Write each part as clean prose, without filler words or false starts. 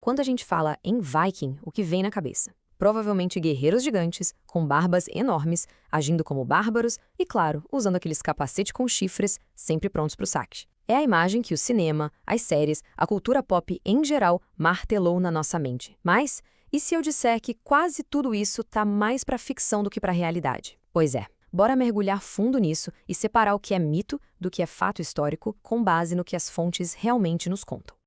Quando a gente fala em Viking, o que vem na cabeça? Provavelmente guerreiros gigantes, com barbas enormes, agindo como bárbaros e, claro, usando aqueles capacetes com chifres, sempre prontos para o saque. É a imagem que o cinema, as séries, a cultura pop em geral martelou na nossa mente. Mas, e se eu disser que quase tudo isso tá mais para ficção do que para realidade? Pois é. Bora mergulhar fundo nisso e separar o que é mito do que é fato histórico com base no que as fontes realmente nos contam.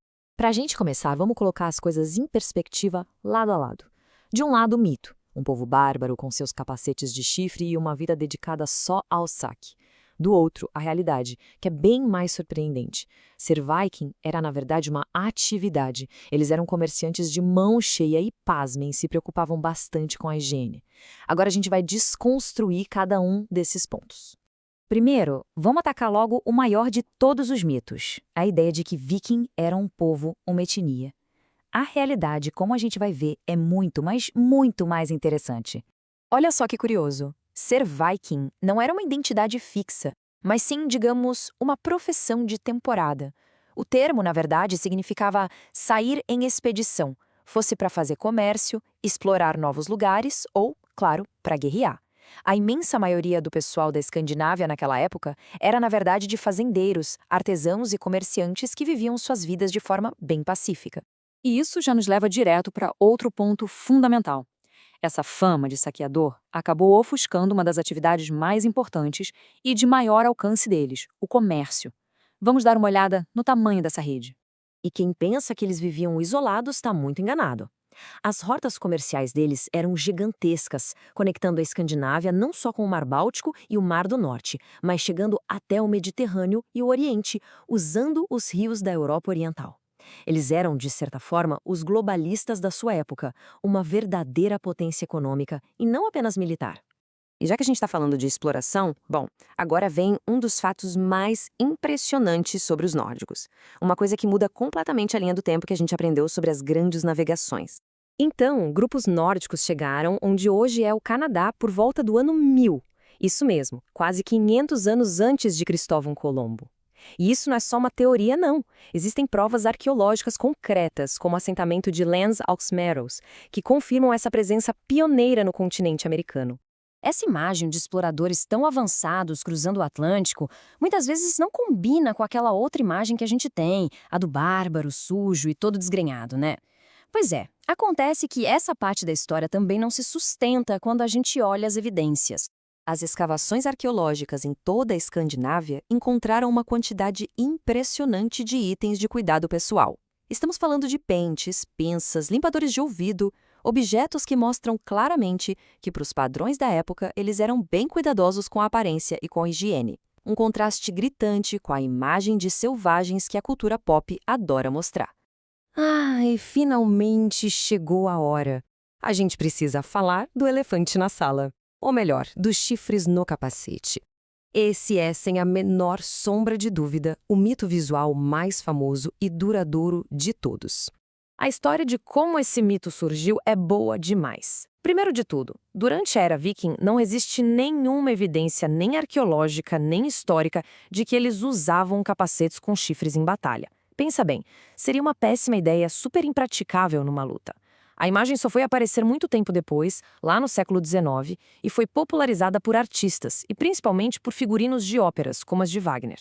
Para a gente começar, vamos colocar as coisas em perspectiva lado a lado. De um lado, o mito, um povo bárbaro com seus capacetes de chifre e uma vida dedicada só ao saque. Do outro, a realidade, que é bem mais surpreendente. Ser viking era, na verdade, uma atividade. Eles eram comerciantes de mão cheia e, pasmem, se preocupavam bastante com a higiene. Agora a gente vai desconstruir cada um desses pontos. Primeiro, vamos atacar logo o maior de todos os mitos, a ideia de que viking era um povo, uma etnia. A realidade, como a gente vai ver, é muito, mas muito mais interessante. Olha só que curioso. Ser viking não era uma identidade fixa, mas sim, digamos, uma profissão de temporada. O termo, na verdade, significava sair em expedição, fosse para fazer comércio, explorar novos lugares ou, claro, para guerrear. A imensa maioria do pessoal da Escandinávia naquela época era, na verdade, de fazendeiros, artesãos e comerciantes que viviam suas vidas de forma bem pacífica. E isso já nos leva direto para outro ponto fundamental. Essa fama de saqueador acabou ofuscando uma das atividades mais importantes e de maior alcance deles, o comércio. Vamos dar uma olhada no tamanho dessa rede. E quem pensa que eles viviam isolados está muito enganado. As rotas comerciais deles eram gigantescas, conectando a Escandinávia não só com o Mar Báltico e o Mar do Norte, mas chegando até o Mediterrâneo e o Oriente, usando os rios da Europa Oriental. Eles eram, de certa forma, os globalistas da sua época, uma verdadeira potência econômica e não apenas militar. E já que a gente está falando de exploração, bom, agora vem um dos fatos mais impressionantes sobre os nórdicos. Uma coisa que muda completamente a linha do tempo que a gente aprendeu sobre as grandes navegações. Então, grupos nórdicos chegaram onde hoje é o Canadá por volta do ano 1000. Isso mesmo, quase 500 anos antes de Cristóvão Colombo. E isso não é só uma teoria, não. Existem provas arqueológicas concretas, como o assentamento de Lens aux Meros, que confirmam essa presença pioneira no continente americano. Essa imagem de exploradores tão avançados cruzando o Atlântico muitas vezes não combina com aquela outra imagem que a gente tem, a do bárbaro, sujo e todo desgrenhado, né? Pois é, acontece que essa parte da história também não se sustenta quando a gente olha as evidências. As escavações arqueológicas em toda a Escandinávia encontraram uma quantidade impressionante de itens de cuidado pessoal. Estamos falando de pentes, pinças, limpadores de ouvido, objetos que mostram claramente que, para os padrões da época, eles eram bem cuidadosos com a aparência e com a higiene. Um contraste gritante com a imagem de selvagens que a cultura pop adora mostrar. Ah, e finalmente chegou a hora. A gente precisa falar do elefante na sala. Ou melhor, dos chifres no capacete. Esse é, sem a menor sombra de dúvida, o mito visual mais famoso e duradouro de todos. A história de como esse mito surgiu é boa demais. Primeiro de tudo, durante a Era Viking não existe nenhuma evidência nem arqueológica nem histórica de que eles usavam capacetes com chifres em batalha. Pensa bem, seria uma péssima ideia, super impraticável numa luta. A imagem só foi aparecer muito tempo depois, lá no século XIX, e foi popularizada por artistas, e principalmente por figurinos de óperas, como as de Wagner.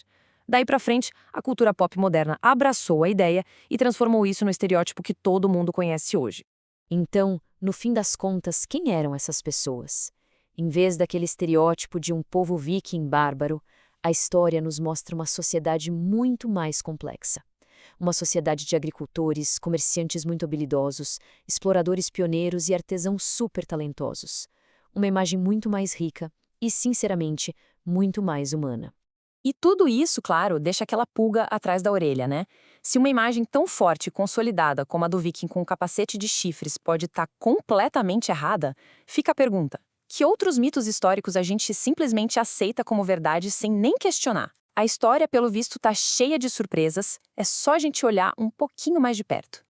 Daí pra frente, a cultura pop moderna abraçou a ideia e transformou isso no estereótipo que todo mundo conhece hoje. Então, no fim das contas, quem eram essas pessoas? Em vez daquele estereótipo de um povo viking bárbaro, a história nos mostra uma sociedade muito mais complexa. Uma sociedade de agricultores, comerciantes muito habilidosos, exploradores pioneiros e artesãos super talentosos. Uma imagem muito mais rica e, sinceramente, muito mais humana. E tudo isso, claro, deixa aquela pulga atrás da orelha, né? Se uma imagem tão forte e consolidada como a do viking com capacete de chifres pode estar completamente errada, fica a pergunta: que outros mitos históricos a gente simplesmente aceita como verdade sem nem questionar? A história, pelo visto, tá cheia de surpresas, é só a gente olhar um pouquinho mais de perto.